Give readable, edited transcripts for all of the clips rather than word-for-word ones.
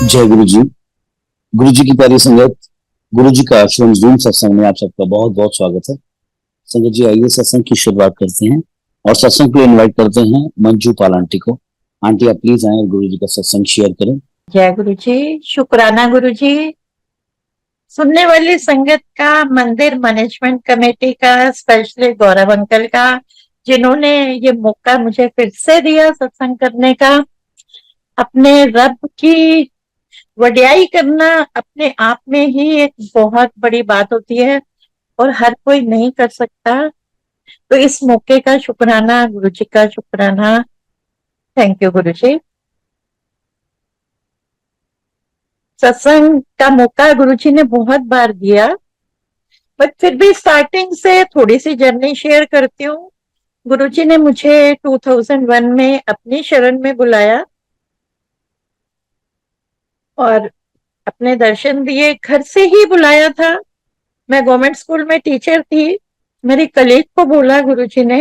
जय गुरु जी। गुरु जी की प्यारी संगत, गुरु जी का आश्रम जूम सत्संग में आप सबका बहुत बहुत स्वागत है। संगत जी, आइए सत्संग की शुरुआत करते हैं और सत्संग को इनवाइट करते हैं मंजू पाल आंटी को। आंटी, आप प्लीज आए और गुरु जी का सत्संग शेयर करें। जय गुरु जी, शुक्राना गुरु जी। सुनने वाली संगत का, मंदिर मैनेजमेंट कमेटी का, स्पेशली गौरव अंकल का, जिन्होंने ये मौका मुझे फिर से दिया सत्संग करने का। अपने रब की वड्याई करना अपने आप में ही एक बहुत बड़ी बात होती है और हर कोई नहीं कर सकता। तो इस मौके का शुक्राना, गुरु जी का शुक्राना। थैंक यू गुरु जी। सत्संग का मौका गुरुजी ने बहुत बार दिया, बट फिर भी स्टार्टिंग से थोड़ी सी जर्नी शेयर करती हूँ। गुरुजी ने मुझे 2001 में अपनी शरण में बुलाया और अपने दर्शन दिए। घर से ही बुलाया था। मैं गवर्नमेंट स्कूल में टीचर थी। मेरी कलीग को बोला गुरुजी ने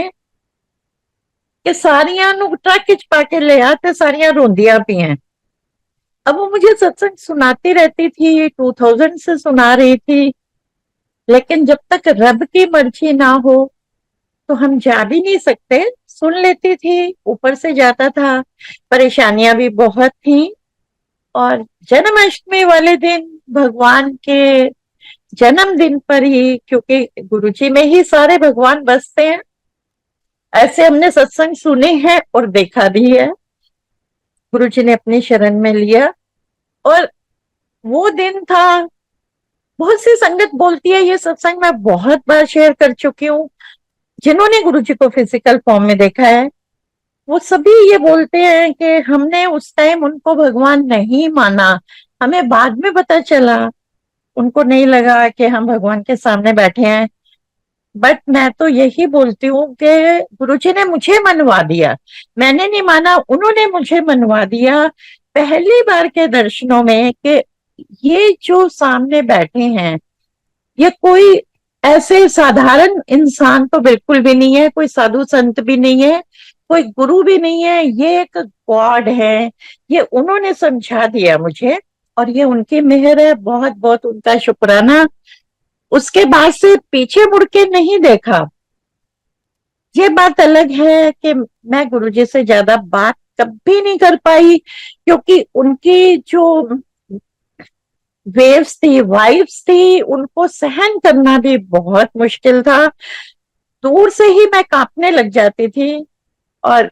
कि सारियां नु ट्रक खिंच पाके ले आते, सारियां रोंदियां पी हैं। अब वो मुझे सत्संग सुनाती रहती थी, 2000 से सुना रही थी, लेकिन जब तक रब की मर्जी ना हो तो हम जा भी नहीं सकते। सुन लेती थी, ऊपर से जाता था। परेशानियां भी बहुत थी। और जन्माष्टमी वाले दिन, भगवान के जन्मदिन पर ही, क्योंकि गुरुजी में ही सारे भगवान बसते हैं, ऐसे हमने सत्संग सुने हैं और देखा भी है। गुरुजी ने अपनी शरण में लिया और वो दिन था। बहुत सी संगत बोलती है, ये सत्संग मैं बहुत बार शेयर कर चुकी हूँ। जिन्होंने गुरुजी को फिजिकल फॉर्म में देखा है वो सभी ये बोलते हैं कि हमने उस टाइम उनको भगवान नहीं माना, हमें बाद में पता चला। उनको नहीं लगा कि हम भगवान के सामने बैठे हैं। बट मैं तो यही बोलती हूँ कि गुरुजी ने मुझे मनवा दिया। मैंने नहीं माना, उन्होंने मुझे मनवा दिया पहली बार के दर्शनों में कि ये जो सामने बैठे हैं ये कोई ऐसे साधारण इंसान तो बिल्कुल भी नहीं है, कोई साधु संत भी नहीं है, कोई गुरु भी नहीं है, ये एक गॉड है। ये उन्होंने समझा दिया मुझे और ये उनकी मेहर है। बहुत बहुत उनका शुक्राना। उसके बाद से पीछे मुड़ के नहीं देखा। ये बात अलग है कि मैं गुरुजी से ज्यादा बात कभी नहीं कर पाई, क्योंकि उनकी जो वेव्स थी, वाइब्स थी, उनको सहन करना भी बहुत मुश्किल था। दूर से ही मैं कांपने लग जाती थी और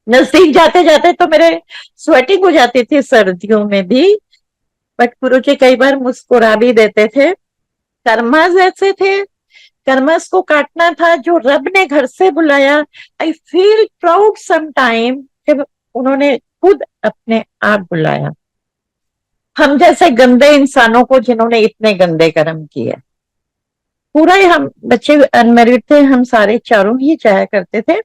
नजदीक जाते जाते तो मेरे स्वेटिंग हो जाती थी सर्दियों में भी। बट गुरु जी कई बार मुस्कुरा भी देते थे। कर्मास ऐसे थे, कर्मस को काटना था जो रब ने घर से बुलाया। I feel proud some time कि उन्होंने खुद अपने आप बुलाया। हम जैसे गंदे इंसानों को जिन्होंने इतने गंदे कर्म किए। पूरा ही, हम बच्चे अनमेरिड थे, हम सारे चारों ही जाया करते थे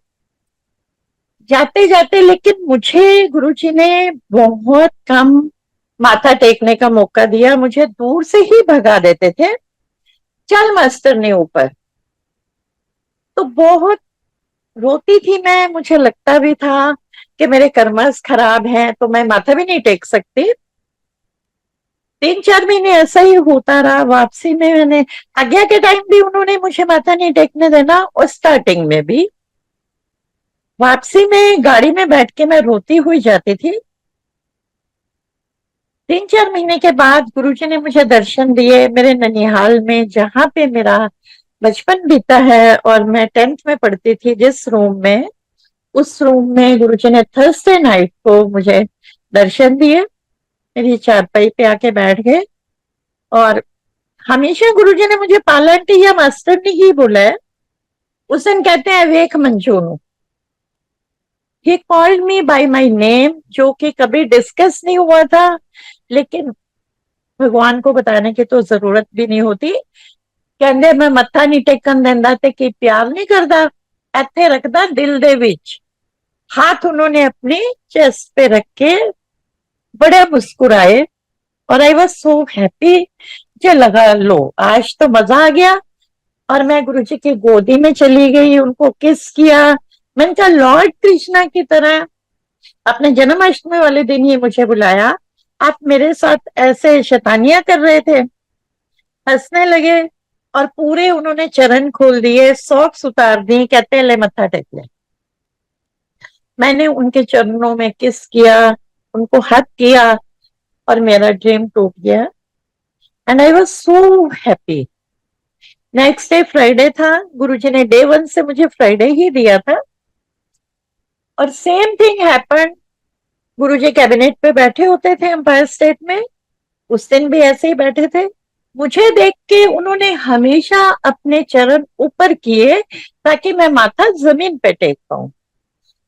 जाते जाते। लेकिन मुझे गुरुजी ने बहुत कम माथा टेकने का मौका दिया। मुझे दूर से ही भगा देते थे, चल मास्टर ने ऊपर। तो बहुत रोती थी मैं। मुझे लगता भी था कि मेरे कर्मस खराब हैं तो मैं माथा भी नहीं टेक सकती। 3-4 महीने ऐसा ही होता रहा। वापसी में मैंने, आज्ञा के टाइम भी उन्होंने मुझे माथा नहीं टेकने देना और स्टार्टिंग में भी। वापसी में गाड़ी में बैठ के मैं रोती हुई जाती थी। 3-4 महीने के बाद गुरुजी ने मुझे दर्शन दिए मेरे ननिहाल में, जहां पे मेरा बचपन बीता है। और मैं 10th में पढ़ती थी जिस रूम में, उस रूम में गुरुजी ने थर्सडे नाइट को मुझे दर्शन दिए। मेरी चारपाई पे आके बैठ गए और हमेशा गुरुजी ने मुझे पालांटी या मास्टर ने ही बोला है। उस दिन कहते हैं वेख Manju, he called me by my name, जो कि कभी डिस्कस नहीं हुआ था। लेकिन भगवान को बताने की तो जरूरत भी नहीं होती। कहते मैं मत्था नहीं टेकन देंदा ते कि प्यार नहीं करदा, इत्थे रखदा दिल दे विच। हाथ उन्होंने अपनी चेस्ट पे रख के बड़े मुस्कुराए और आई वॉज सो हैप्पी। मुझे लगा लो आज तो मजा आ गया। और मैं गुरुजी की गोदी में चली गई, उनको किस किया। मैंने कहा लॉर्ड कृष्णा की तरह आपने जन्माष्टमी वाले दिन ही मुझे बुलाया, आप मेरे साथ ऐसे शैतानियां कर रहे थे। हंसने लगे और पूरे उन्होंने चरण खोल दिए, सॉक्स उतार दी, कहते ले मत्था टेक ले। मैंने उनके चरणों में किस किया, उनको हक किया और मेरा ड्रीम टूट गया। And I was so happy. Next day Friday था, गुरुजी ने डे 1 से मुझे फ्राइडे ही दिया था। और सेम थिंग हैपन, गुरुजी कैबिनेट पे बैठे होते थे एम्पायर स्टेट में, उस दिन भी ऐसे ही बैठे थे। मुझे देख के उन्होंने हमेशा अपने चरण ऊपर किए ताकि मैं माथा जमीन पे टेक पाऊं,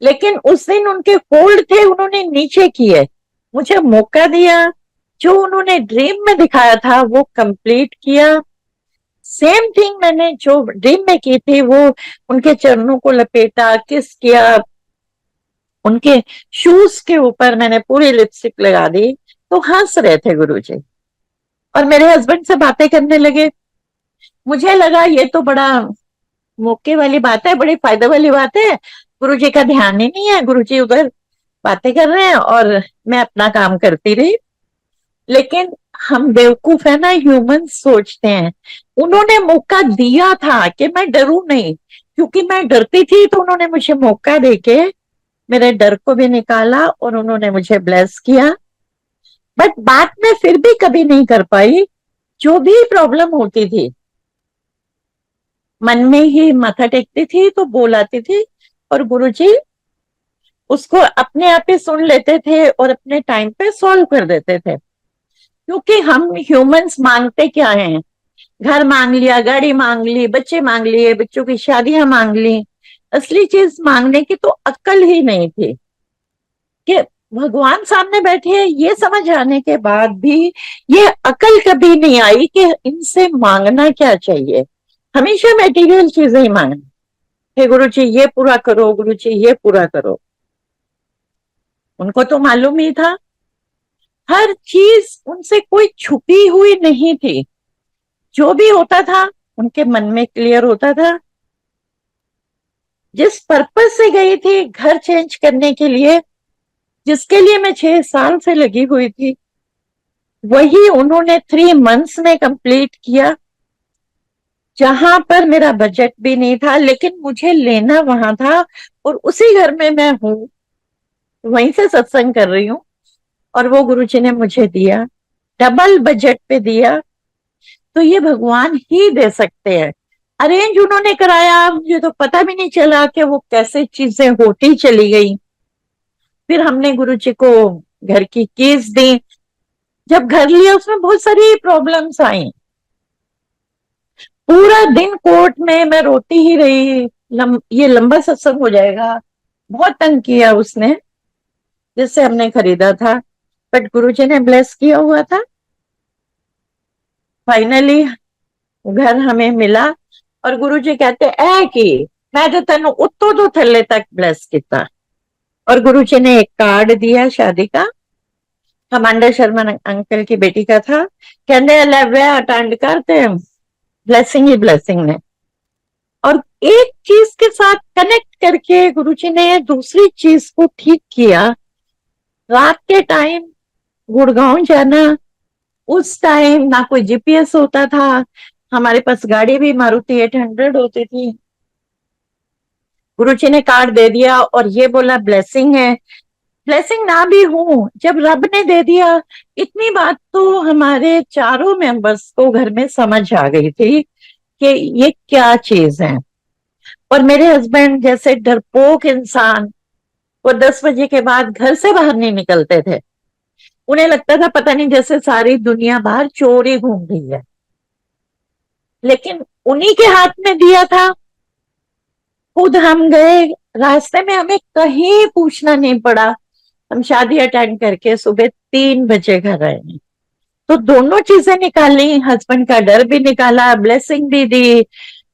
लेकिन उस दिन उनके फोल्ड थे, उन्होंने नीचे किए। मुझे मौका दिया, जो उन्होंने ड्रीम में दिखाया था वो कंप्लीट किया। सेम थिंग मैंने जो ड्रीम में की थी वो उनके चरणों को लपेटा, किस किया, उनके शूज के ऊपर मैंने पूरी लिपस्टिक लगा दी। तो हंस रहे थे गुरुजी और मेरे हस्बैंड से बातें करने लगे। मुझे लगा ये तो बड़ा मौके वाली बात है, बड़ी फायदे वाली बात है, गुरुजी का ध्यान ही नहीं है, गुरुजी उधर बातें कर रहे हैं और मैं अपना काम करती रही। लेकिन हम बेवकूफ है ना, ह्यूमन सोचते हैं। उन्होंने मौका दिया था कि मैं डरूं नहीं, क्योंकि मैं डरती थी, तो उन्होंने मुझे मौका देके मेरे डर को भी निकाला और उन्होंने मुझे ब्लेस किया। बट बात में फिर भी कभी नहीं कर पाई। जो भी प्रॉब्लम होती थी मन में ही माथा टेकती थी तो बोल आती थी और गुरुजी उसको अपने आप ही सुन लेते थे और अपने टाइम पे सॉल्व कर देते थे। क्योंकि हम ह्यूमंस मांगते क्या हैं, घर मांग लिया, गाड़ी मांग ली, बच्चे मांग लिए, बच्चों की शादियां मांग ली, असली चीज मांगने की तो अक्ल ही नहीं थी। कि भगवान सामने बैठे हैं ये समझ आने के बाद भी ये अकल कभी नहीं आई कि इनसे मांगना क्या चाहिए। हमेशा मटेरियल चीजें ही मांगना, हे गुरु जी ये पूरा करो, गुरु जी ये पूरा करो। उनको तो मालूम ही था, हर चीज उनसे कोई छुपी हुई नहीं थी, जो भी होता था उनके मन में क्लियर होता था। जिस पर्पस से गई थी घर चेंज करने के लिए, जिसके लिए मैं 6 साल से लगी हुई थी, वही उन्होंने 3 मंथ्स में कंप्लीट किया। जहां पर मेरा बजट भी नहीं था, लेकिन मुझे लेना वहां था और उसी घर में मैं हूं, वहीं से सत्संग कर रही हूँ। और वो गुरुजी ने मुझे दिया, डबल बजट पे दिया। तो ये भगवान ही दे सकते हैं। अरेंज उन्होंने कराया, मुझे तो पता भी नहीं चला कि वो कैसे चीजें होती चली गई। फिर हमने गुरुजी को घर की कीज दी। जब घर लिया उसमें बहुत सारी प्रॉब्लम्स आई। पूरा दिन कोर्ट में मैं रोती ही रही। ये लंबा सत्संग हो जाएगा, बहुत तंग किया उसने, जिससे हमने खरीदा था। बट गुरुजी ने ब्लेस किया हुआ था। फाइनली घर हमें मिला और गुरुजी कहते ऐ कि मैं तो तेन उत्तों तो थल्ले तक ब्लेस किया। और गुरुजी ने एक कार्ड दिया शादी का, कमांडर शर्मा अंकल की बेटी का था। कहते अटेंड करते ब्लेसिंग ही ब्लेसिंग है। और एक चीज के साथ कनेक्ट करके गुरुजी ने दूसरी चीज को ठीक किया। रात के टाइम गुड़गांव जाना, उस टाइम ना कोई जीपीएस होता था, हमारे पास गाड़ी भी मारुति 800 होती थी। गुरुजी ने कार्ड दे दिया और ये बोला ब्लेसिंग है। ब्लेसिंग ना भी हूं, जब रब ने दे दिया, इतनी बात तो हमारे चारों मेंबर्स को घर में समझ आ गई थी कि ये क्या चीज है। और मेरे हस्बैंड जैसे डरपोक इंसान, वो 10 बजे के बाद घर से बाहर नहीं निकलते थे। उन्हें लगता था पता नहीं जैसे सारी दुनिया बाहर चोरी घूम रही है। लेकिन उन्हीं के हाथ में दिया था। खुद हम गए, रास्ते में हमें कहीं पूछना नहीं पड़ा। हम शादी अटेंड करके सुबह 3 बजे घर आए। तो दोनों चीजें निकाली, हस्बैंड का डर भी निकाला, ब्लेसिंग भी दी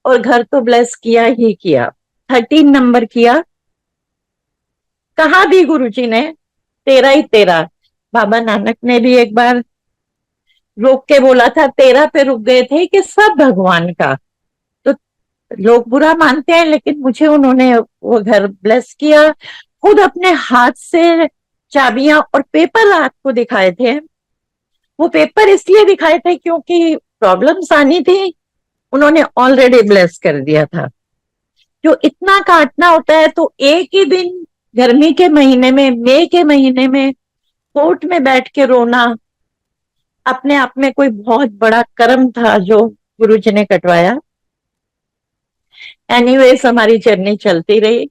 और घर तो ब्लेस किया ही किया। 13 नंबर किया। कहा भी गुरुजी ने तेरा ही तेरा। बाबा नानक ने भी एक बार रोक के बोला था, तेरा पे रुक गए थे कि सब भगवान का। तो लोग बुरा मानते हैं, लेकिन मुझे उन्होंने वो घर ब्लेस किया। खुद अपने हाथ से चाबियां और पेपर रात को दिखाए थे। वो पेपर इसलिए दिखाए थे क्योंकि प्रॉब्लम्स आनी थी, उन्होंने ऑलरेडी ब्लेस कर दिया था। जो इतना काटना होता है तो एक ही दिन गर्मी के महीने में, मई के महीने में कोर्ट में बैठ के रोना अपने आप में कोई बहुत बड़ा कर्म था जो गुरुजी ने कटवाया। एनीवेज हमारी जर्नी चलती रही,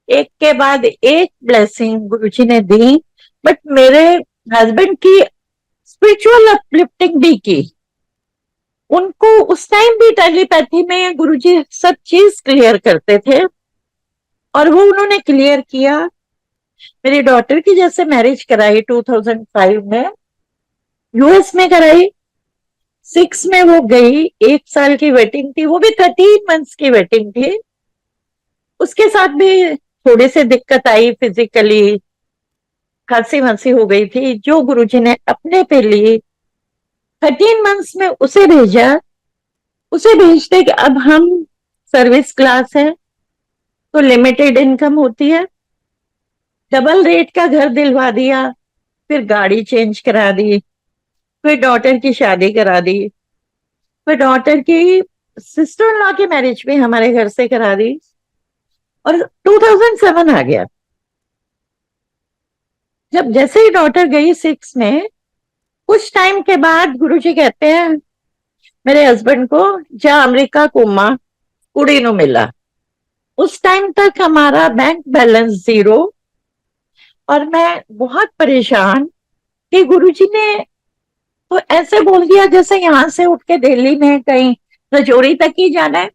एक के बाद एक ब्लेसिंग गुरुजी ने दी। बट मेरे हस्बैंड की स्पिरिचुअल अपलिफ्टिंग भी की। उनको उस टाइम भी टेलीपैथी में गुरुजी सब चीज क्लियर करते थे और वो उन्होंने क्लियर किया। मेरी डॉटर की जैसे मैरिज कराई 2005 में, यूएस में कराई। 6 में वो गई, 1 साल की वेटिंग थी, वो भी 13 मंथ्स की वेटिंग थी। उसके साथ भी थोड़ी सी दिक्कत आई, फिजिकली खांसी वांसी हो गई थी, जो गुरुजी ने अपने पे ली। 13 मंथ्स में उसे भेजा। उसे भेजते कि अब हम सर्विस क्लास है तो लिमिटेड इनकम होती है, डबल रेट का घर दिलवा दिया, फिर गाड़ी चेंज करा दी, फिर डॉटर की शादी करा दी, फिर डॉटर की सिस्टर इन लॉ की मैरिज भी हमारे घर से करा दी और 2007 आ गया। जब जैसे ही डॉटर गई 6 में, कुछ टाइम के बाद गुरुजी कहते हैं मेरे हस्बैंड को, जा अमेरिका घूमा, कुड़ी नु मिला। उस टाइम तक हमारा बैंक बैलेंस 0 और मैं बहुत परेशान कि गुरुजी ने तो ऐसे बोल दिया जैसे यहां से उठ के दिल्ली में कहीं रजौरी तक ही जाना है,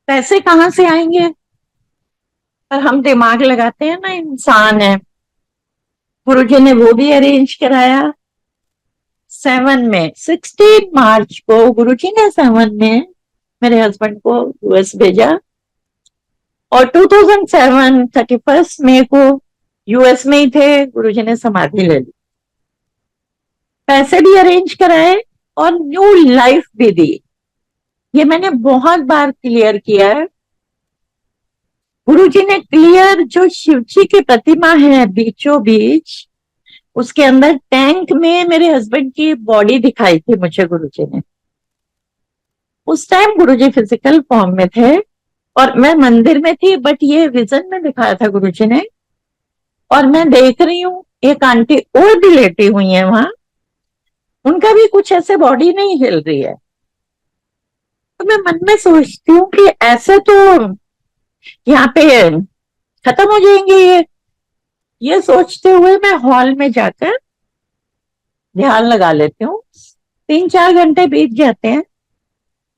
पैसे कहां से आएंगे। पर हम दिमाग लगाते हैं ना, इंसान है। गुरुजी ने वो भी अरेंज कराया। 16 मार्च को गुरुजी ने 7 में मेरे हस्बैंड को यूएस भेजा और 2007 31 मई को यूएस में ही थे, गुरुजी ने समाधि ले ली। पैसे भी अरेंज कराए और न्यू लाइफ भी दी। ये मैंने बहुत बार क्लियर किया है। गुरुजी ने क्लियर, जो शिव जी की प्रतिमा है बीचों बीच, उसके अंदर टैंक में मेरे हस्बैंड की बॉडी दिखाई थी मुझे गुरुजी ने। उस टाइम गुरुजी फिजिकल फॉर्म में थे और मैं मंदिर में थी, बट ये विजन में दिखाया था गुरुजी ने। और मैं देख रही हूँ एक आंटी और भी लेटी हुई है वहां, उनका भी कुछ ऐसे बॉडी नहीं हिल रही है। तो मैं मन में सोचती हूँ कि ऐसे तो यहाँ पे खत्म हो जाएंगे ये सोचते हुए मैं हॉल में जाकर ध्यान लगा लेती हूँ। 3-4 घंटे बीत जाते हैं।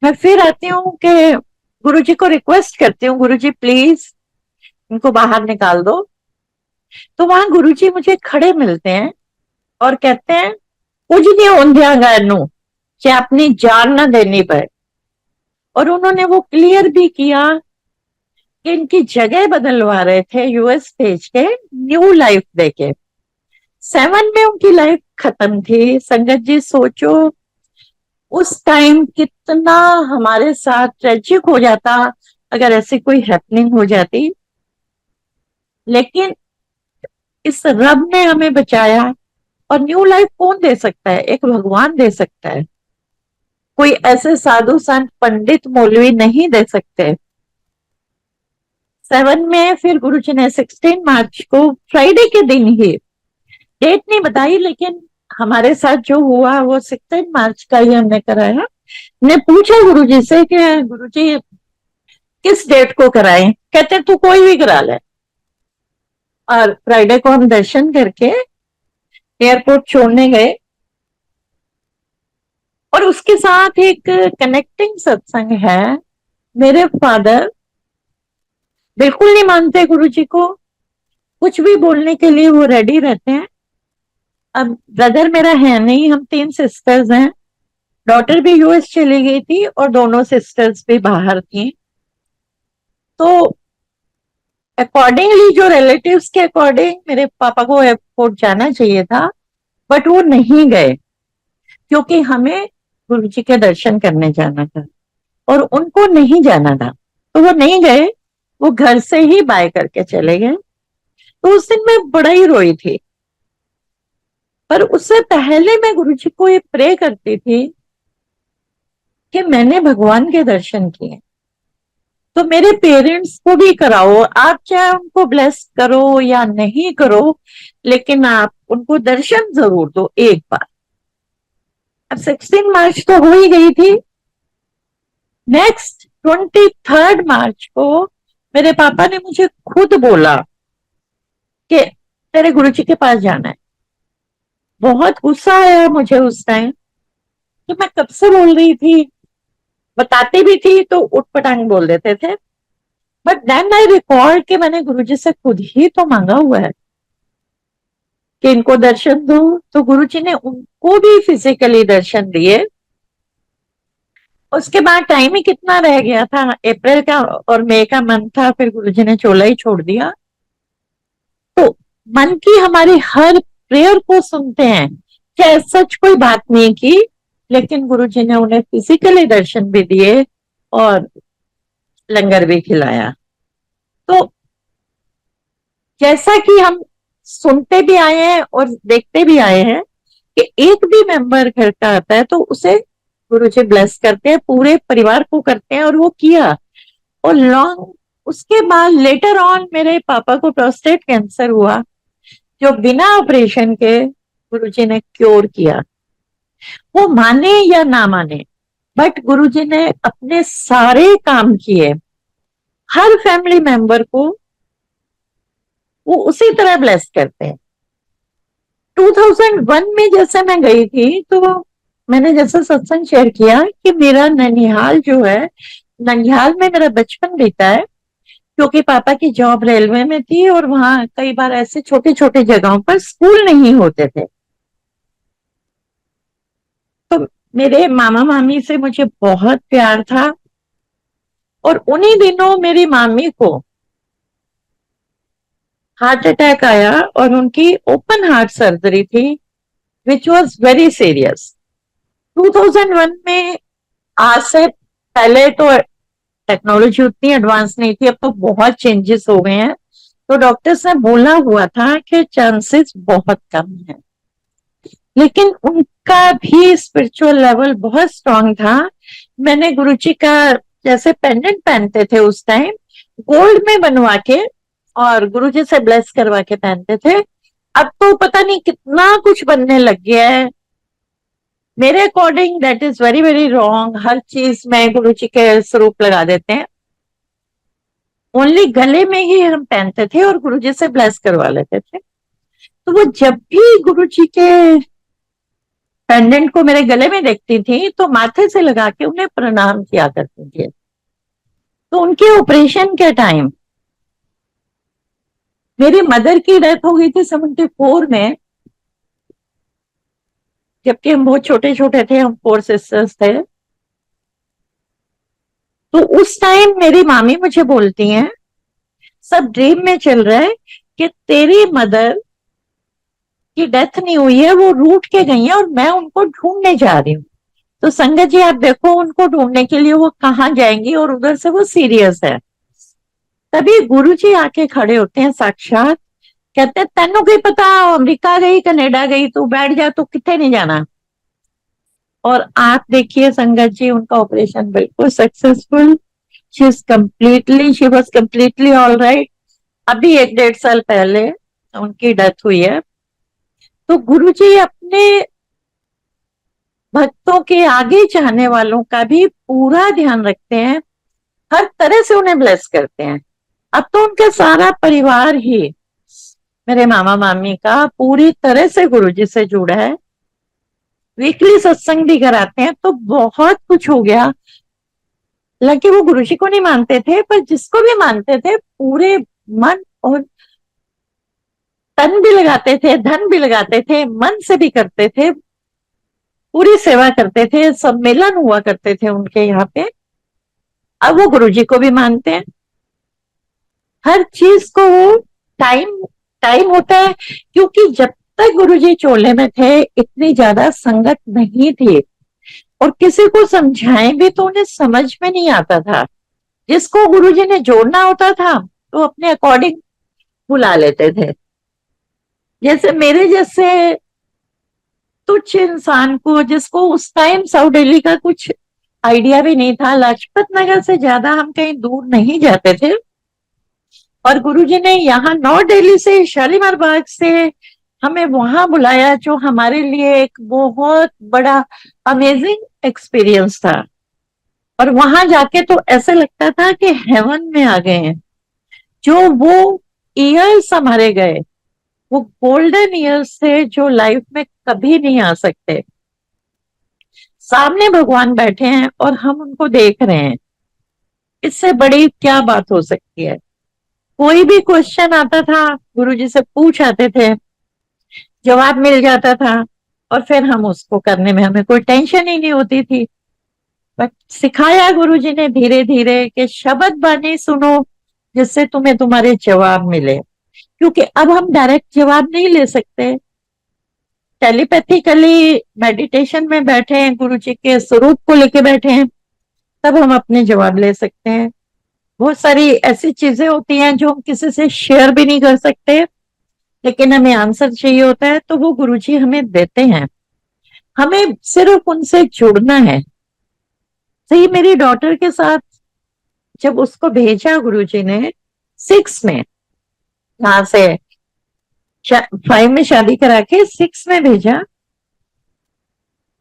मैं फिर आती हूँ कि गुरुजी को रिक्वेस्ट करती हूँ, गुरुजी प्लीज इनको बाहर निकाल दो। तो वहां गुरुजी मुझे खड़े मिलते हैं और कहते हैं कुछ नहीं होंदिया गैनू, चाहे अपनी जान ना देनी पड़े। और उन्होंने वो क्लियर भी किया कि इनकी जगह बदलवा रहे थे यूएस भेज के, न्यू लाइफ देके। 7 में उनकी लाइफ खत्म थी। संगत जी सोचो उस टाइम कितना हमारे साथ ट्रेजिक हो जाता अगर ऐसी कोई हैपनिंग हो जाती। लेकिन इस रब ने हमें बचाया। और न्यू लाइफ कौन दे सकता है? एक भगवान दे सकता है, कोई ऐसे साधु संत पंडित मौलवी नहीं दे सकते। 7 में फिर गुरुजी ने 16 मार्च को फ्राइडे के दिन ही, डेट नहीं बताई, लेकिन हमारे साथ जो हुआ वो 16 मार्च का ही हमने कराया। ने पूछा गुरुजी से कि गुरुजी किस डेट को कराएं? कहते तू कोई भी करा ले। और फ्राइडे को हम दर्शन करके एयरपोर्ट छोड़ने गए और उसके साथ एक कनेक्टिंग सत्संग है। मेरे फादर बिल्कुल नहीं मानते गुरुजी को, कुछ भी बोलने के लिए वो रेडी रहते हैं। अब ब्रदर मेरा है नहीं, हम 3 सिस्टर्स हैं। डॉटर भी यूएस चली गई थी और दोनों सिस्टर्स भी बाहर थी। तो अकॉर्डिंगली, जो रिलेटिव्स के अकॉर्डिंग मेरे पापा को एयरपोर्ट जाना चाहिए था, बट वो नहीं गए क्योंकि हमें गुरुजी के दर्शन करने जाना था और उनको नहीं जाना था, तो वो नहीं गए। वो घर से ही बाय करके चले गए। तो उस दिन मैं बड़ा ही रोई थी। पर उससे पहले मैं गुरुजी को ये प्रे करती थी कि मैंने भगवान के दर्शन किए, तो मेरे पेरेंट्स को भी कराओ। आप चाहे उनको ब्लेस करो या नहीं करो, लेकिन आप उनको दर्शन जरूर दो एक बार। अब 16 मार्च तो हो ही गई थी। नेक्स्ट 23 मार्च को मेरे पापा ने मुझे खुद बोला कि तेरे गुरुजी के पास जाना है। बहुत गुस्सा आया मुझे उस टाइम, तो मैं कब से बोल रही थी, बताती भी थी तो उठपटांग बोल देते थे। बट देन आई रिकॉर्ड कि मैंने गुरुजी से खुद ही तो मांगा हुआ है कि इनको दर्शन दो, तो गुरुजी ने उनको भी फिजिकली दर्शन दिए। उसके बाद टाइम ही कितना रह गया था, अप्रैल का और मई का मंथ था, फिर गुरुजी ने चोला ही छोड़ दिया। तो मन की हमारी हर प्रेयर को सुनते हैं, चाहे सच कोई बात नहीं की, लेकिन गुरुजी ने उन्हें फिजिकली दर्शन भी दिए और लंगर भी खिलाया। तो जैसा कि हम सुनते भी आए हैं और देखते भी आए हैं कि एक भी मेंबर घर का आता है तो उसे गुरुजी ब्लेस करते हैं, पूरे परिवार को करते हैं, और वो किया। और लॉन्ग उसके बाद लेटर ऑन मेरे पापा को प्रोस्टेट कैंसर हुआ, जो बिना ऑपरेशन के गुरुजी ने क्योर किया। वो माने या ना माने, बट गुरुजी ने अपने सारे काम किए, हर फैमिली मेंबर को वो उसी तरह ब्लेस करते हैं। 2001 में जैसे मैं गई थी, तो मैंने जैसे सत्संग शेयर किया कि मेरा ननिहाल जो है, ननिहाल में मेरा बचपन बीता है, क्योंकि पापा की जॉब रेलवे में थी और वहां कई बार ऐसे छोटे छोटे जगहों पर स्कूल नहीं होते थे। तो मेरे मामा मामी से मुझे बहुत प्यार था, और उन्हीं दिनों मेरी मामी को हार्ट अटैक आया और उनकी ओपन हार्ट सर्जरी थी, विच वॉज वेरी सीरियस। 2001 में आज से पहले तो टेक्नोलॉजी उतनी एडवांस नहीं थी, अब तो बहुत चेंजेस हो गए हैं। तो डॉक्टर्स ने बोला हुआ था कि चांसेस बहुत कम है, लेकिन उनका भी स्पिरिचुअल लेवल बहुत स्ट्रांग था। मैंने गुरुजी का जैसे पेंडेंट पहनते थे उस टाइम, गोल्ड में बनवा के और गुरुजी से ब्लेस करवा के पहनते थे। अब तो पता नहीं कितना कुछ बनने लग गया है। मेरे according that is very very wrong. हर चीज में गुरुजी के स्वरूप लगा देते हैं। ओनली गले में ही हम पहनते थे और गुरुजी से ब्लेस करवा लेते थे। तो वो जब भी गुरुजी के पेंडेंट को मेरे गले में देखती थी तो माथे से लगा के उन्हें प्रणाम किया करती थी। तो उनके ऑपरेशन के टाइम मेरी मदर की डेथ हो गई थी 74 में, जबकि हम बहुत छोटे छोटे थे, हम 4 सिस्टर्स थे। तो उस टाइम मेरी मामी मुझे बोलती हैं, सब ड्रीम में चल रहा है कि तेरी मदर की डेथ नहीं हुई है, वो रूठ के गई है और मैं उनको ढूंढने जा रही हूँ। तो संगत जी आप देखो, उनको ढूंढने के लिए वो कहाँ जाएंगी, और उधर से वो सीरियस है। तभी गुरुजी आके खड़े होते हैं साक्षात, कहते हैं तेनों की पता अमेरिका गई कनाडा गई, तू बैठ जा, तू कितने नहीं जाना। और आप देखिए संगत जी, उनका ऑपरेशन बिल्कुल successful, she was completely all right. अभी 1-1.5 साल पहले उनकी डेथ हुई है। तो गुरुजी अपने भक्तों के, आगे चाहने वालों का भी पूरा ध्यान रखते हैं, हर तरह से उन्हें ब्लेस करते हैं। अब तो उनका सारा परिवार ही, मेरे मामा मामी का, पूरी तरह से गुरुजी से जुड़ा है। वीकली सत्संग भी कराते हैं। तो बहुत कुछ हो गया। हालांकि वो गुरुजी को नहीं मानते थे, पर जिसको भी मानते थे पूरे मन और तन भी लगाते थे, धन भी लगाते थे, मन से भी करते थे, पूरी सेवा करते थे। सम्मेलन हुआ करते थे उनके यहाँ पे। अब वो गुरुजी को भी मानते हैं। हर चीज को वो टाइम टाइम होता है, क्योंकि जब तक गुरुजी चोले में थे इतनी ज्यादा संगत नहीं थी, और किसी को समझाएं भी तो उन्हें समझ में नहीं आता था। जिसको गुरुजी ने जोड़ना होता था तो अपने अकॉर्डिंग बुला लेते थे। जैसे मेरे जैसे तुच्छ इंसान को, जिसको उस टाइम साउथ दिल्ली का कुछ आइडिया भी नहीं था, लाजपत नगर से ज्यादा हम कहीं दूर नहीं जाते थे, और गुरुजी ने यहाँ नॉर्थ दिल्ली से, शालीमार बाग से हमें वहां बुलाया, जो हमारे लिए एक बहुत बड़ा अमेजिंग एक्सपीरियंस था। और वहां जाके तो ऐसे लगता था कि हेवन में आ गए हैं। जो वो ईयर्स हमारे गए, वो गोल्डन ईयर्स थे जो लाइफ में कभी नहीं आ सकते। सामने भगवान बैठे हैं और हम उनको देख रहे हैं, इससे बड़ी क्या बात हो सकती है। कोई भी क्वेश्चन आता था, गुरुजी से पूछ आते थे, जवाब मिल जाता था, और फिर हम उसको करने में हमें कोई टेंशन ही नहीं होती थी। बट सिखाया गुरुजी ने धीरे धीरे कि शब्द बानी सुनो, जिससे तुम्हें तुम्हारे जवाब मिले। क्योंकि अब हम डायरेक्ट जवाब नहीं ले सकते, टेलीपैथिकली मेडिटेशन में बैठे हैं, गुरुजी के स्वरूप को लेके बैठे हैं, तब हम अपने जवाब ले सकते हैं। बहुत सारी ऐसी चीजें होती हैं जो हम किसी से शेयर भी नहीं कर सकते, लेकिन हमें आंसर चाहिए होता है तो वो गुरुजी हमें देते हैं। हमें सिर्फ उनसे जुड़ना है। सही, मेरी डॉटर के साथ जब उसको भेजा गुरुजी ने 6 में, यहाँ से 5 में शादी करा के 6 में भेजा,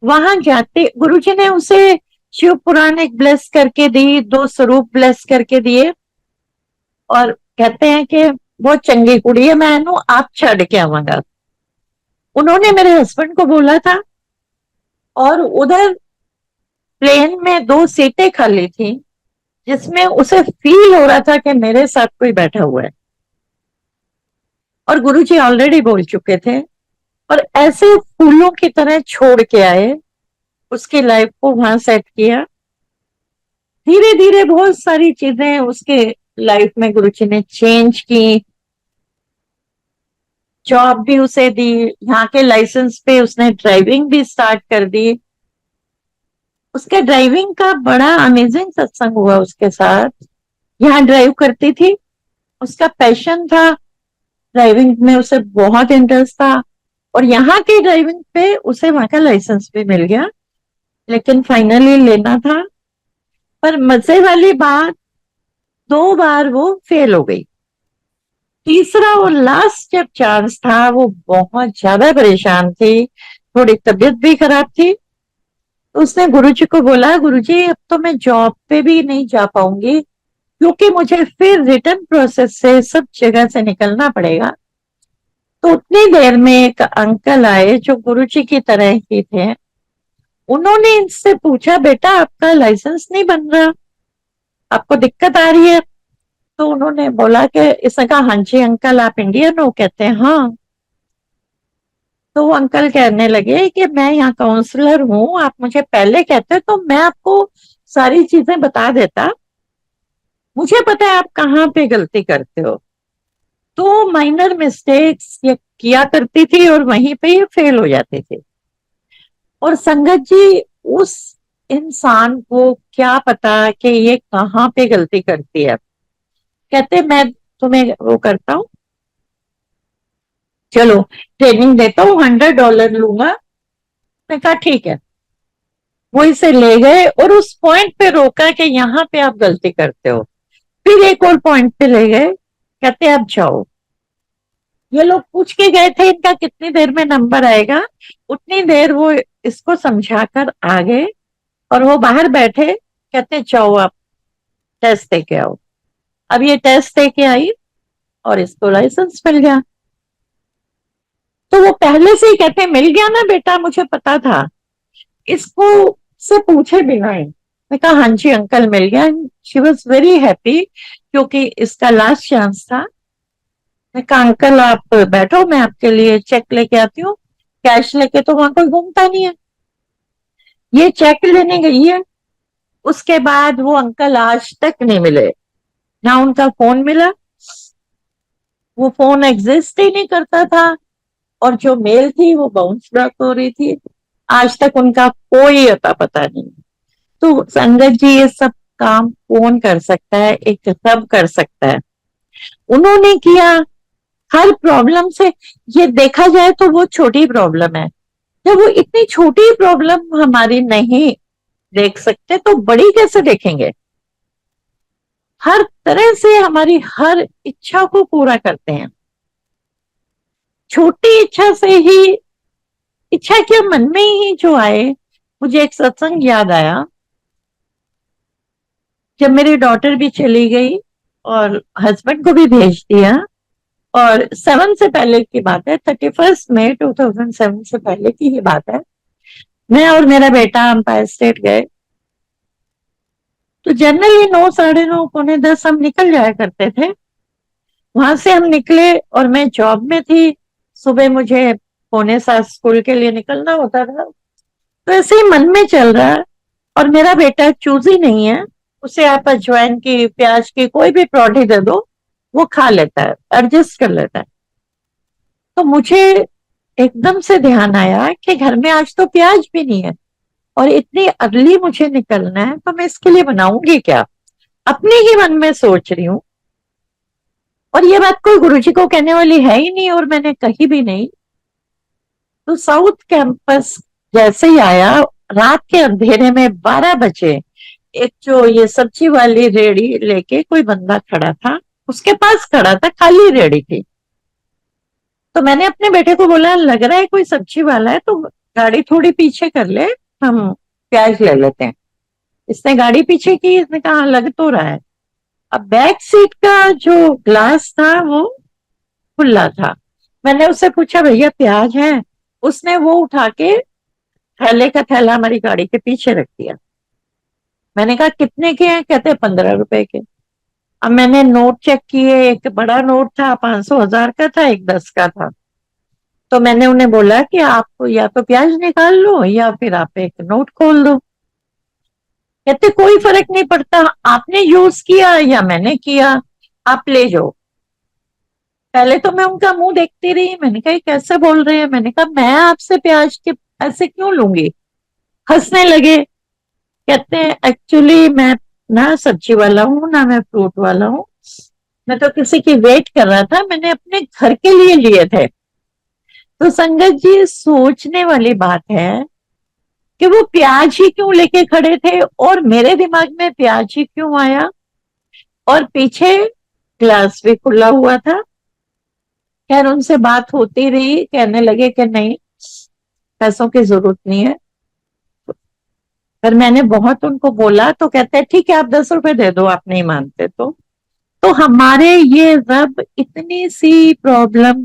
वहां जाते गुरुजी ने उसे शिव पुराण एक ब्लेस करके दी, 2 स्वरूप ब्लेस करके दिए, और कहते हैं कि बहुत चंगी कुड़ी है, मैं आप छड़ के आवांगा। उन्होंने मेरे हस्बैंड को बोला था, और उधर प्लेन में 2 सीटें खाली थी, जिसमें उसे फील हो रहा था कि मेरे साथ कोई बैठा हुआ है, और गुरुजी ऑलरेडी बोल चुके थे, और ऐसे फूलों की तरह छोड़ के आए, उसकी लाइफ को वहां सेट किया। धीरे धीरे बहुत सारी चीजें उसके लाइफ में गुरुजी ने चेंज की। जॉब भी उसे दी, यहाँ के लाइसेंस पे उसने ड्राइविंग भी स्टार्ट कर दी। उसके ड्राइविंग का बड़ा अमेजिंग सत्संग हुआ उसके साथ। यहाँ ड्राइव करती थी, उसका पैशन था ड्राइविंग में, उसे बहुत इंटरेस्ट था, और यहाँ की ड्राइविंग पे उसे वहां का लाइसेंस भी मिल गया, लेकिन फाइनली लेना था। पर मजे वाली बात, 2 बार वो फेल हो गई। तीसरा और लास्ट जब चांस था, वो बहुत ज्यादा परेशान थी, थोड़ी तबीयत भी खराब थी, तो उसने गुरुजी को बोला, गुरुजी अब तो मैं जॉब पे भी नहीं जा पाऊंगी, क्योंकि मुझे फिर रिटर्न प्रोसेस से सब जगह से निकलना पड़ेगा। तो उतनी देर में एक अंकल आए जो गुरुजी की तरह ही थे। उन्होंने इनसे पूछा, बेटा आपका लाइसेंस नहीं बन रहा, आपको दिक्कत आ रही है? तो उन्होंने बोला कि, इसने कहा, हाँ जी अंकल आप इंडियन हो? कहते हैं हाँ। तो वो अंकल कहने लगे कि मैं यहाँ काउंसलर हूँ, आप मुझे पहले कहते तो मैं आपको सारी चीजें बता देता, मुझे पता है आप कहाँ पे गलती करते हो। तो माइनर मिस्टेक्स ये किया करती थी, और वहीं पे ये फेल हो जाते थे। और संगत जी, उस इंसान को क्या पता कि ये कहाँ पे गलती करती है। कहते मैं तुम्हें वो करता हूँ, चलो ट्रेनिंग देता हूँ, $100 लूंगा। मैं कहा ठीक है। वो इसे ले गए और उस पॉइंट पे रोका कि यहाँ पे आप गलती करते हो। फिर एक और पॉइंट पे ले गए, कहते अब जाओ। ये लोग पूछ के गए थे इनका कितनी देर में नंबर आएगा, उतनी देर वो इसको समझाकर आ गए, और वो बाहर बैठे, कहते जाओ आप टेस्ट दे के आओ। अब ये टेस्ट दे के आई और इसको लाइसेंस मिल गया। तो वो पहले से ही कहते मिल गया ना बेटा, मुझे पता था, इसको से पूछे बिना ही। मैं कहा हाँ जी अंकल मिल गया। शी वॉज वेरी हैप्पी, क्योंकि इसका लास्ट चांस था। मैं कहा अंकल आप बैठो, मैं आपके लिए चेक लेके आती हूँ, कैश लेके तो वहां कोई घूमता नहीं है। ये चेक लेने गई है। उसके बाद वो अंकल आज तक नहीं मिले, ना उनका फोन मिला, वो फोन एग्जिस्ट ही नहीं करता था, और जो मेल थी वो बाउंस बैक हो रही थी। आज तक उनका कोई अता पता नहीं। तो संगत जी, ये सब काम कौन कर सकता है, एक रब कर सकता है। उन्होंने किया। हर प्रॉब्लम से, ये देखा जाए तो वो छोटी प्रॉब्लम है, जब वो इतनी छोटी प्रॉब्लम हमारी नहीं देख सकते तो बड़ी कैसे देखेंगे। हर तरह से हमारी हर इच्छा को पूरा करते हैं। छोटी इच्छा से ही, इच्छा क्या मन में ही जो आए। मुझे एक सत्संग याद आया, जब मेरी डॉटर भी चली गई और हस्बैंड को भी भेज दिया, और 7 से पहले की बात है, 31 मई 2007 से पहले की ही बात है। मैं और मेरा बेटा अंपायर स्टेट गए, तो जनरली 9, साढ़े 9, पौने 10 हम निकल जाया करते थे। वहां से हम निकले और मैं जॉब में थी। सुबह मुझे 6:45 स्कूल के लिए निकलना होता था। तो ऐसे ही मन में चल रहा है, और मेरा बेटा चूजी नहीं है, उसे आप अजवाइन की, प्याज की कोई भी पराठे दे दो वो खा लेता है, एडजस्ट कर लेता है। तो मुझे एकदम से ध्यान आया कि घर में आज तो प्याज भी नहीं है, और इतनी अर्ली मुझे निकलना है, तो मैं इसके लिए बनाऊंगी क्या। अपने ही मन में सोच रही हूँ, और ये बात कोई गुरुजी को कहने वाली है ही नहीं, और मैंने कही भी नहीं। तो साउथ कैंपस जैसे ही आया, रात के अंधेरे में 12 बजे, एक जो ये सब्जी वाली रेड़ी लेके कोई बंदा खड़ा था, उसके पास खड़ा था, खाली रेड़ी थी। तो मैंने अपने बेटे को बोला, लग रहा है कोई सब्जी वाला है, तो गाड़ी थोड़ी पीछे कर ले, हम प्याज ले लेते हैं। इसने गाड़ी पीछे की, इसने कहा लग तो रहा है। अब बैक सीट का जो ग्लास था वो खुला था। मैंने उससे पूछा, भैया प्याज है? उसने वो उठा के थैले का थैला हमारी गाड़ी के पीछे रख दिया। मैंने कहा कितने के हैं? कहते 15 रुपए के। अब मैंने नोट चेक किए, एक बड़ा नोट था, 500, 1000 का था, एक 10 का था। तो मैंने उन्हें बोला कि आप या तो प्याज निकाल लो या फिर आप एक नोट खोल दो। कहते कोई फर्क नहीं पड़ता, आपने यूज किया या मैंने किया, आप ले जाओ। पहले तो मैं उनका मुंह देखती रही, मैंने कहा कैसे बोल रहे हैं। मैंने कहा मैं आपसे प्याज के पैसे क्यों लूंगी। हंसने लगे। कहते हैं एक्चुअली मैं ना सब्जी वाला हूँ ना मैं फ्रूट वाला हूँ, मैं तो किसी की वेट कर रहा था, मैंने अपने घर के लिए लिए थे। तो संगत जी, सोचने वाली बात है कि वो प्याज ही क्यों लेके खड़े थे, और मेरे दिमाग में प्याज ही क्यों आया। और पीछे ग्लास भी खुला हुआ था। खैर उनसे बात होती रही, कहने लगे कि नहीं, पैसों की जरूरत नहीं है। पर मैंने बहुत उनको बोला, तो कहते हैं ठीक है आप 10 रुपए दे दो, आप नहीं मानते तो हमारे ये रब इतनी सी प्रॉब्लम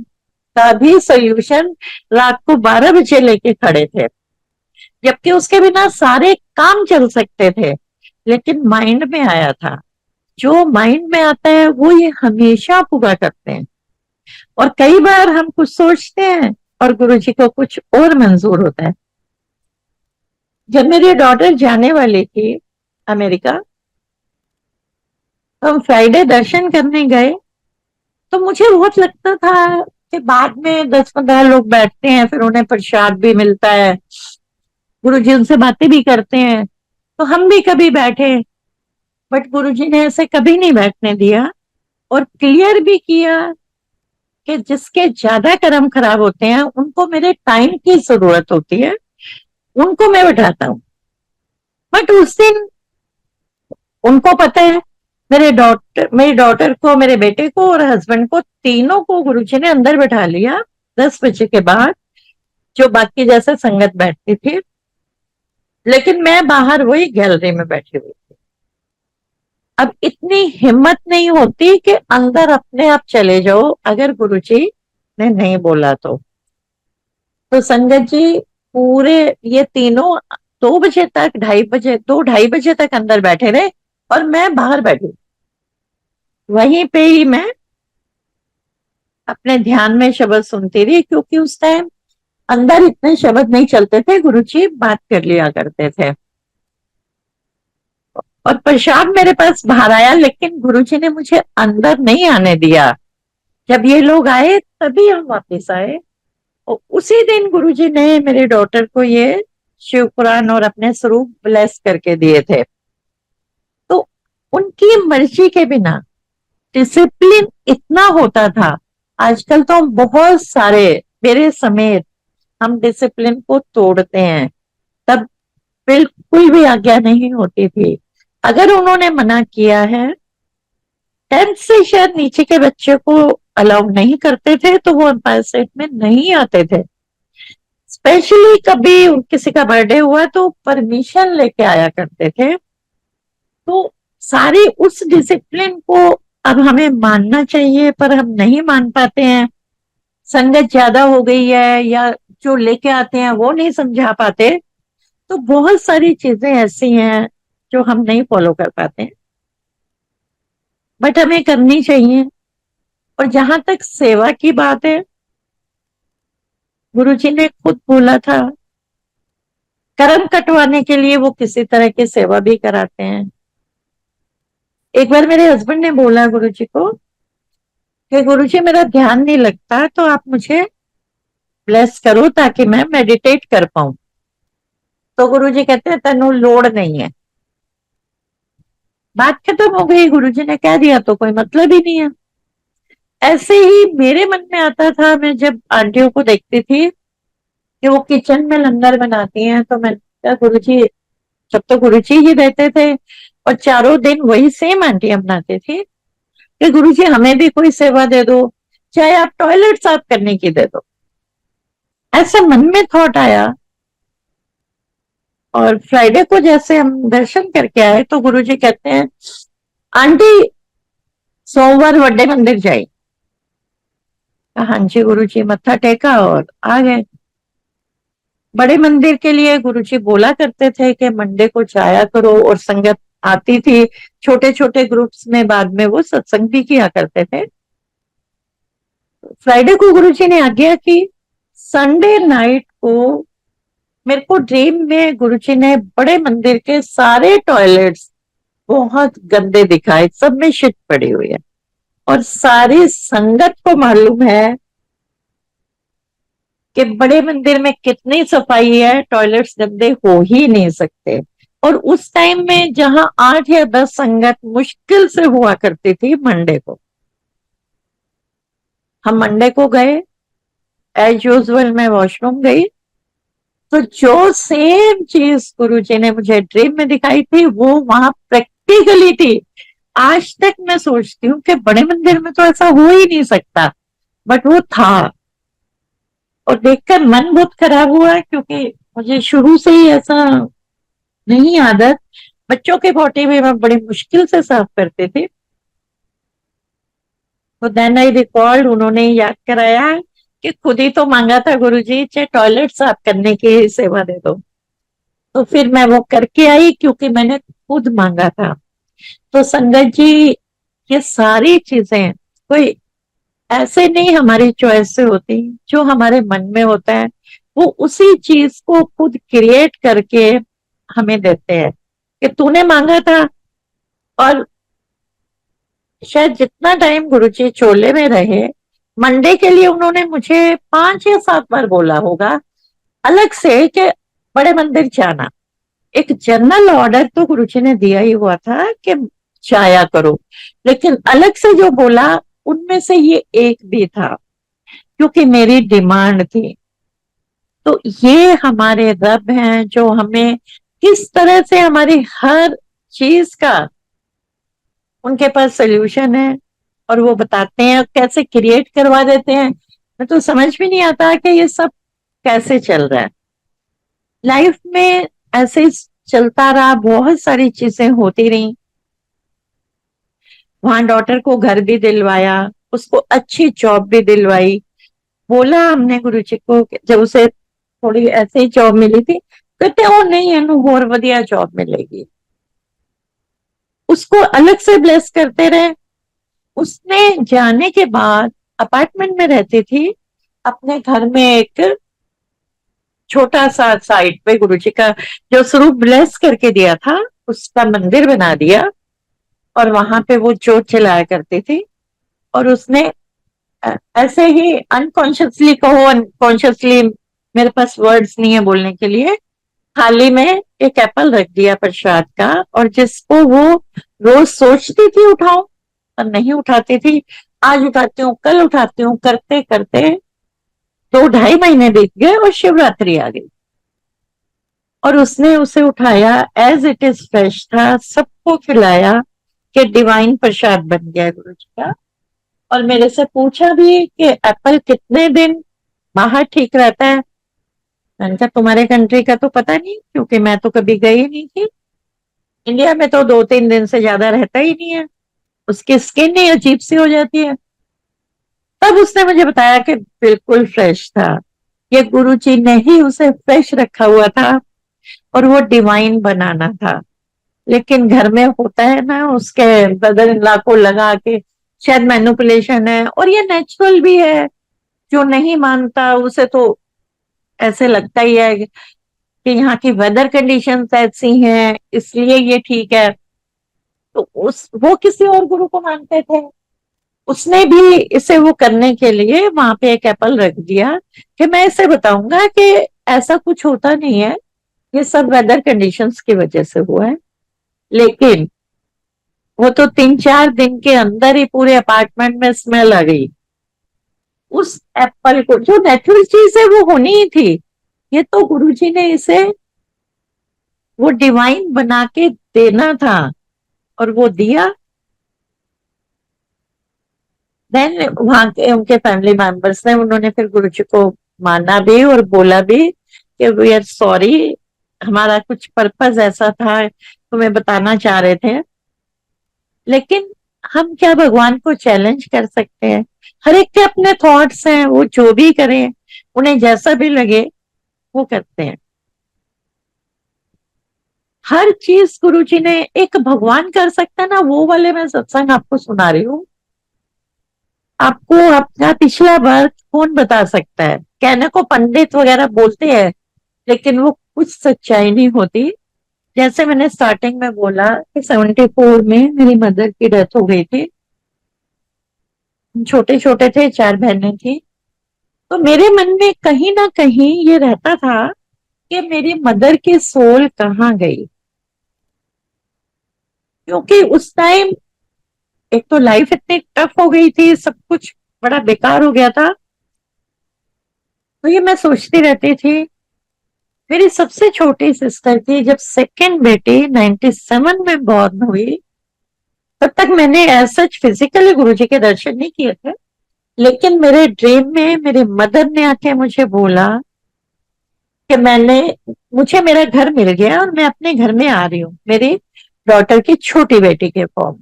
का भी सोल्यूशन रात को 12 बजे लेके खड़े थे, जबकि उसके बिना सारे काम चल सकते थे। लेकिन माइंड में आया था, जो माइंड में आता है वो ये हमेशा पूरा करते हैं। और कई बार हम कुछ सोचते हैं और गुरुजी को कुछ और मंजूर होता है। जब मेरी डॉटर जाने वाली थी अमेरिका, तो हम फ्राइडे दर्शन करने गए। तो मुझे बहुत लगता था कि बाद में 10-15 लोग बैठते हैं, फिर उन्हें प्रसाद भी मिलता है, गुरुजी उनसे बातें भी करते हैं, तो हम भी कभी बैठे। बट गुरुजी ने ऐसे कभी नहीं बैठने दिया, और क्लियर भी किया कि जिसके ज्यादा कर्म खराब होते हैं उनको मेरे टाइम की जरूरत होती है, उनको मैं बैठाता हूँ। बट उस दिन उनको पता है, मेरी डॉटर को, मेरे बेटे को और हस्बैंड को, तीनों को गुरुजी ने अंदर बैठा लिया 10 बजे के बाद, जो बाकी जैसे संगत बैठती थी। लेकिन मैं बाहर वही गैलरी में बैठी हुई थी। अब इतनी हिम्मत नहीं होती कि अंदर अपने आप चले जाओ अगर गुरुजी ने नहीं बोला तो संगत जी, पूरे ये तीनों 2 बजे तक, 2:30 बजे, 2-2:30 बजे तक अंदर बैठे रहे, और मैं बाहर बैठी। वहीं पे ही मैं अपने ध्यान में शब्द सुनती रही, क्योंकि उस टाइम अंदर इतने शब्द नहीं चलते थे, गुरुजी बात कर लिया करते थे। और प्रसाद मेरे पास बाहर आया, लेकिन गुरुजी ने मुझे अंदर नहीं आने दिया। जब ये लोग आए तभी हम वापस आए। और उसी दिन गुरुजी ने मेरे डॉटर को ये शिव पुराण और अपने स्वरूप ब्लेस करके दिए थे। तो उनकी मर्जी के बिना डिसिप्लिन इतना होता था। आजकल तो हम बहुत सारे, मेरे समेत, हम डिसिप्लिन को तोड़ते हैं। तब बिल्कुल भी आज्ञा नहीं होती थी। अगर उन्होंने मना किया है, 10th से शायद नीचे के बच्चे को अलाउ नहीं करते थे, तो वो एम्पायर स्टेट में नहीं आते थे। स्पेशली कभी किसी का बर्थडे हुआ तो परमिशन लेके आया करते थे। तो सारी उस डिसिप्लिन को अब हमें मानना चाहिए, पर हम नहीं मान पाते हैं। संगत ज्यादा हो गई है, या जो लेके आते हैं वो नहीं समझा पाते। तो बहुत सारी चीजें ऐसी हैं जो हम नहीं फॉलो कर पाते हैं, बट हमें करनी चाहिए। और जहां तक सेवा की बात है, गुरुजी ने खुद बोला था, कर्म कटवाने के लिए वो किसी तरह की सेवा भी कराते हैं। एक बार मेरे हस्बैंड ने बोला गुरुजी को कि गुरुजी मेरा ध्यान नहीं लगता, तो आप मुझे ब्लेस करो ताकि मैं मेडिटेट कर पाऊं। तो गुरुजी कहते हैं तेनू लोड़ नहीं है। बात खत्म हो गई, गुरुजी ने कह दिया तो कोई मतलब ही नहीं है। ऐसे ही मेरे मन में आता था, मैं जब आंटियों को देखती थी कि वो किचन में लंगर बनाती हैं, तो मैं गुरुजी, जब तो गुरुजी ही रहते थे और चारों दिन वही सेम आंटियां बनाती थी, कि गुरुजी हमें भी कोई सेवा दे दो, चाहे आप टॉयलेट साफ करने की दे दो। ऐसा मन में थॉट आया। और फ्राइडे को जैसे हम दर्शन करके आए, तो गुरुजी कहते हैं आंटी सोमवार बड़े मंदिर जाए। हाँ जी गुरुजी, मत्था टेका और आ गए। बड़े मंदिर के लिए गुरुजी बोला करते थे कि मंडे को जाया करो, और संगत आती थी छोटे छोटे ग्रुप्स में। बाद में वो सत्संग भी किया करते थे। फ्राइडे को गुरुजी ने आज्ञा की। संडे नाइट को मेरे को ड्रीम में गुरुजी ने बड़े मंदिर के सारे टॉयलेट्स बहुत गंदे दिखाए, सब में शिट पड़ी हुई है। और सारी संगत को मालूम है कि बड़े मंदिर में कितनी सफाई है, टॉयलेट्स गंदे हो ही नहीं सकते। और उस टाइम में जहां 8 या 10 संगत मुश्किल से हुआ करती थी मंडे को, हम मंडे को गए। एज यूजुअल मैं वॉशरूम गई, तो जो सेम चीज गुरुजी ने मुझे ड्रीम में दिखाई थी वो वहां प्रैक्टिकली थी। आज तक मैं सोचती हूँ कि बड़े मंदिर में तो ऐसा हो ही नहीं सकता, बट वो था। और देखकर मन बहुत खराब हुआ, क्योंकि मुझे शुरू से ही ऐसा नहीं आदत। बच्चों के पोटी भी मैं बड़ी मुश्किल से साफ करते थे। तो देन आई रिकॉर्ड, उन्होंने याद कराया कि खुद ही तो मांगा था गुरुजी, चाहे टॉयलेट साफ करने की सेवा दे दो। तो फिर मैं वो करके आई, क्योंकि मैंने खुद मांगा था। तो संगत जी, ये सारी चीजें कोई ऐसे नहीं हमारी चॉइस से होती, जो हमारे मन में होता है वो उसी चीज को खुद क्रिएट करके हमें देते हैं कि तूने मांगा था। और शायद जितना टाइम गुरुजी चोले में रहे, मंडे के लिए उन्होंने मुझे 5 या 7 बार बोला होगा अलग से कि बड़े मंदिर जाना। एक जनरल ऑर्डर तो गुरुजी ने दिया ही हुआ था कि जाया करो, लेकिन अलग से जो बोला उनमें से ये एक भी था, क्योंकि मेरी डिमांड थी। तो ये हमारे रब हैं जो हमें किस तरह से हमारी हर चीज का उनके पास सोल्यूशन है, और वो बताते हैं कैसे क्रिएट करवा देते हैं। मैं तो समझ भी नहीं आता कि ये सब कैसे चल रहा है लाइफ में। ऐसे ही चलता रहा, बहुत सारी चीजें होती रही। वहां डॉटर को घर भी दिलवाया, उसको अच्छी जॉब भी दिलवाई। बोला हमने गुरुजी को कि जब उसे थोड़ी ऐसे ही जॉब मिली थी, कहते ओ नहीं एनू और बढ़िया जॉब मिलेगी। उसको अलग से ब्लेस करते रहे। उसने जाने के बाद अपार्टमेंट में रहती थी, अपने घर में एक छोटा सा साइड पे गुरुजी का जो स्वरूप ब्लेस करके दिया था उसका मंदिर बना दिया, और वहां पे वो जोत जलाया करती थी। और उसने ऐसे ही अनकॉन्शियसली कहो, अनकॉन्शियसली, मेरे पास वर्ड्स नहीं है बोलने के लिए, थाली में एक एप्पल रख दिया प्रसाद का, और जिसको वो रोज सोचती थी उठाऊं पर नहीं उठाती थी, आज उठाती हूँ कल उठाती हूँ, करते करते 2 ढाई महीने बीत गए और शिवरात्रि आ गई। और उसने उसे उठाया, एज इट इज फ्रेश था, सबको खिलाया कि डिवाइन प्रसाद बन गया गुरु जी का। और मेरे से पूछा भी कि एप्पल कितने दिन बाहर ठीक रहता है। मैंने कहा तुम्हारे कंट्री का तो पता नहीं, क्योंकि मैं तो कभी गई नहीं थी। इंडिया में तो 2-3 दिन से ज्यादा रहता ही नहीं है, उसकी स्किन ही अजीब सी हो जाती है। तब उसने मुझे बताया कि बिल्कुल फ्रेश था, ये गुरुजी ने ही उसे फ्रेश रखा हुआ था और वो डिवाइन बनाना था। लेकिन घर में होता है ना, उसके ब्रदर इन लॉ को लगा के शायद मैनिपुलेशन है, और ये नेचुरल भी है। जो नहीं मानता उसे तो ऐसे लगता ही है कि यहाँ की वेदर कंडीशंस ऐसी हैं इसलिए ये ठीक है। तो उस वो किसी और गुरु को मानते थे, उसने भी इसे वो करने के लिए वहां पे एक एप्पल रख दिया कि मैं इसे बताऊंगा कि ऐसा कुछ होता नहीं है, ये सब वेदर कंडीशंस की वजह से हुआ है। लेकिन वो तो 3-4 दिन के अंदर ही पूरे अपार्टमेंट में स्मेल आ गई। उस एप्पल को, जो नेचुरल चीज है वो होनी ही थी, ये तो गुरुजी ने इसे वो डिवाइन बना के देना था और वो दिया। देन वहां के उनके फैमिली मेंबर्स ने, उन्होंने फिर गुरुजी को माना भी और बोला भी कि वी आर सॉरी, हमारा कुछ पर्पस ऐसा था, तुम्हें बताना चाह रहे थे। लेकिन हम क्या भगवान को चैलेंज कर सकते हैं? हर एक के अपने थॉट्स हैं, वो जो भी करें, उन्हें जैसा भी लगे वो करते हैं। हर चीज गुरुजी ने, एक भगवान कर सकता है ना, वो वाले मैं सत्संग आपको सुना रही हूँ। आपको अपना पिछला बर्थ कौन बता सकता है? कहने को पंडित वगैरह बोलते हैं, लेकिन वो कुछ सच्चाई नहीं होती। जैसे मैंने स्टार्टिंग में बोला कि 74 में मेरी मदर की डेथ हो गई थी, छोटे छोटे थे, 4 बहनें थी। तो मेरे मन में कहीं ना कहीं ये रहता था कि मेरी मदर की सोल कहाँ गई, क्योंकि उस टाइम एक तो लाइफ इतनी टफ हो गई थी, सब कुछ बड़ा बेकार हो गया था। तो ये मैं सोचती रहती थी। मेरी सबसे छोटी सिस्टर थी, जब सेकंड बेटी 97 में बॉर्न हुई, तब तक मैंने ऐसा फिजिकली गुरुजी के दर्शन नहीं किए थे। लेकिन मेरे ड्रीम में मेरी मदर ने आके मुझे बोला कि मुझे मेरा घर मिल गया और मैं अपने घर में आ रही हूँ, मेरी डॉटर की छोटी बेटी के फॉर्म।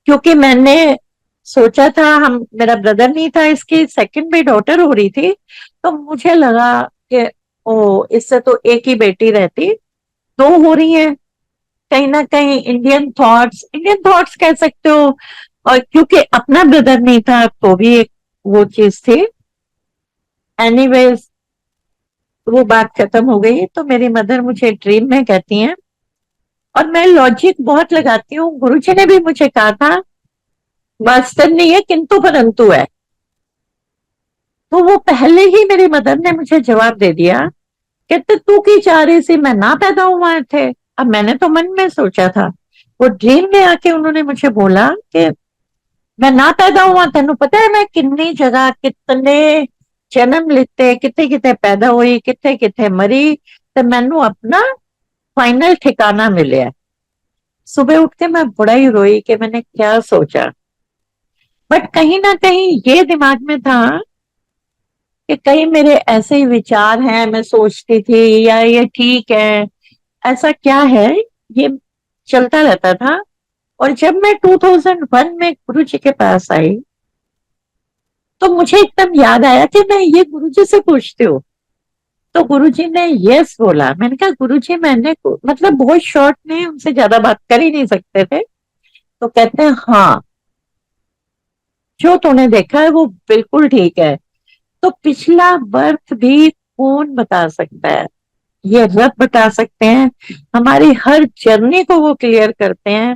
क्योंकि मैंने सोचा था, हम मेरा ब्रदर नहीं था, इसकी सेकंड में डॉटर हो रही थी, तो मुझे लगा कि ओ, इससे तो एक ही बेटी रहती, 2 हो रही हैं। कहीं ना कहीं इंडियन थॉट्स कह सकते हो। और क्योंकि अपना ब्रदर नहीं था तो भी एक वो चीज थी। एनीवेज, वो बात खत्म हो गई। तो मेरी मदर मुझे ड्रीम में कहती हैं, और मैं लॉजिक बहुत लगाती हूँ, गुरुजी ने भी मुझे कहा था वास्तव नहीं है किंतु परंतु है। तो वो पहले ही मेरी मदर ने मुझे जवाब दे दिया, कहते तू की चाह रही सी मैं ना पैदा हुआ थे। अब मैंने तो मन में सोचा था, वो ड्रीम में आके उन्होंने मुझे बोला कि मैं ना पैदा हुआ, तेन पता है मैं कितनी जगह कितने जन्म लिते, कितने कितने पैदा हुई, कितने कितने मरी, तो मैनू अपना फाइनल ठिकाना मिले। सुबह उठ के मैं बड़ा ही रोई कि मैंने क्या सोचा। बट कहीं ना कहीं ये दिमाग में था कि कहीं मेरे ऐसे ही विचार हैं, मैं सोचती थी, या ये ठीक है, ऐसा क्या है, ये चलता रहता था। और जब मैं 2001 में गुरु जी के पास आई, तो मुझे एकदम याद आया कि मैं ये गुरु जी से पूछती हूँ। तो गुरुजी ने यस बोला। मैंने कहा गुरुजी, मतलब बहुत शॉर्ट में उनसे ज्यादा बात कर ही नहीं सकते थे। तो कहते हैं हाँ, जो तूने देखा है वो बिल्कुल ठीक है। तो पिछला बर्थ भी कौन बता सकता है? ये रब बता सकते हैं। हमारी हर जर्नी को वो क्लियर करते हैं।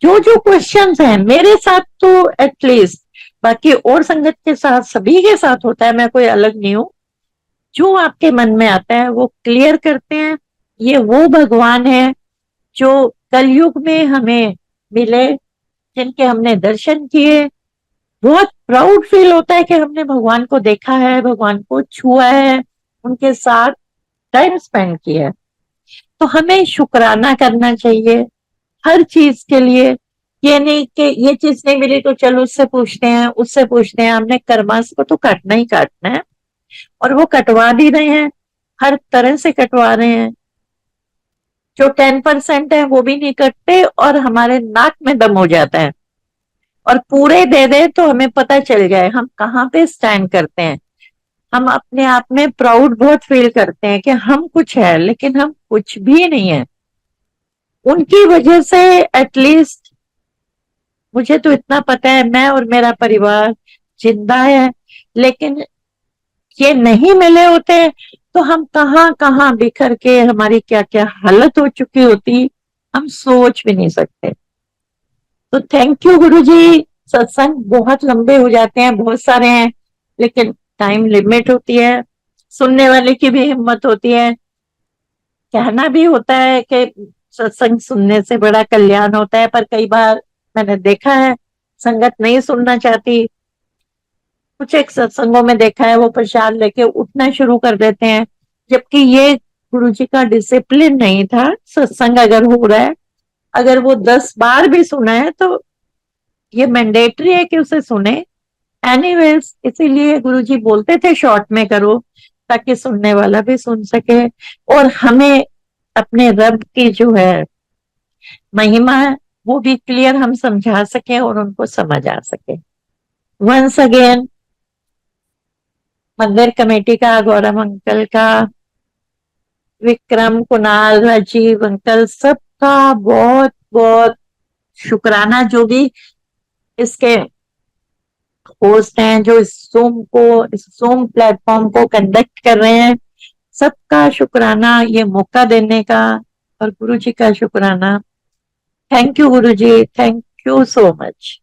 जो जो क्वेश्चंस हैं मेरे साथ तो एटलीस्ट, बाकी और संगत के साथ, सभी के साथ होता है, मैं कोई अलग नहीं हूं। जो आपके मन में आता है वो क्लियर करते हैं। ये वो भगवान है जो कलयुग में हमें मिले, जिनके हमने दर्शन किए। बहुत प्राउड फील होता है कि हमने भगवान को देखा है, भगवान को छुआ है, उनके साथ टाइम स्पेंड किया है। तो हमें शुक्राना करना चाहिए हर चीज के लिए। ये नहीं कि ये चीज नहीं मिली तो चलो उससे पूछते हैं, उससे पूछते हैं। हमने कर्मास को तो काटना ही काटना है, और वो कटवा भी रहे हैं, हर तरह से कटवा रहे हैं। जो 10% है वो भी नहीं कटते, और हमारे नाक में दम हो जाता है। और पूरे दे दे तो हमें पता चल जाए हम कहाँ पे स्टैंड करते हैं। हम अपने आप में प्राउड बहुत फील करते हैं कि हम कुछ है, लेकिन हम कुछ भी नहीं है। उनकी वजह से एटलीस्ट मुझे तो इतना पता है, मैं और मेरा परिवार जिंदा है। लेकिन ये नहीं मिले होते तो हम कहाँ कहाँ बिखर के हमारी क्या क्या हालत हो चुकी होती, हम सोच भी नहीं सकते। तो थैंक यू गुरु जी। सत्संग बहुत लंबे हो जाते हैं, बहुत सारे हैं, लेकिन टाइम लिमिट होती है। सुनने वाले की भी हिम्मत होती है। कहना भी होता है कि सत्संग सुनने से बड़ा कल्याण होता है, पर कई बार मैंने देखा है संगत नहीं सुनना चाहती। कुछ एक सत्संगों में देखा है वो प्रसाद लेके उठना शुरू कर देते हैं, जबकि ये गुरु जी का डिसिप्लिन नहीं था। सत्संग अगर हो रहा है, अगर वो 10 बार भी सुना है तो ये मैंडेटरी है कि उसे सुने। एनीवेज, इसीलिए गुरुजी बोलते थे शॉर्ट में करो, ताकि सुनने वाला भी सुन सके, और हमें अपने रब की जो है महिमा है वो भी क्लियर हम समझा सके और उनको समझ आ सके। वंस अगेन मंदिर कमेटी का, गौरव अंकल का, विक्रम, कुणाल, राजीव अंकल, सबका बहुत बहुत शुक्राना। जो भी इसके होस्ट हैं, जो इस जूम प्लेटफॉर्म को कंडक्ट कर रहे हैं, सबका शुक्राना ये मौका देने का, और गुरु जी का शुक्राना। Thank you Guru ji, thank you so much.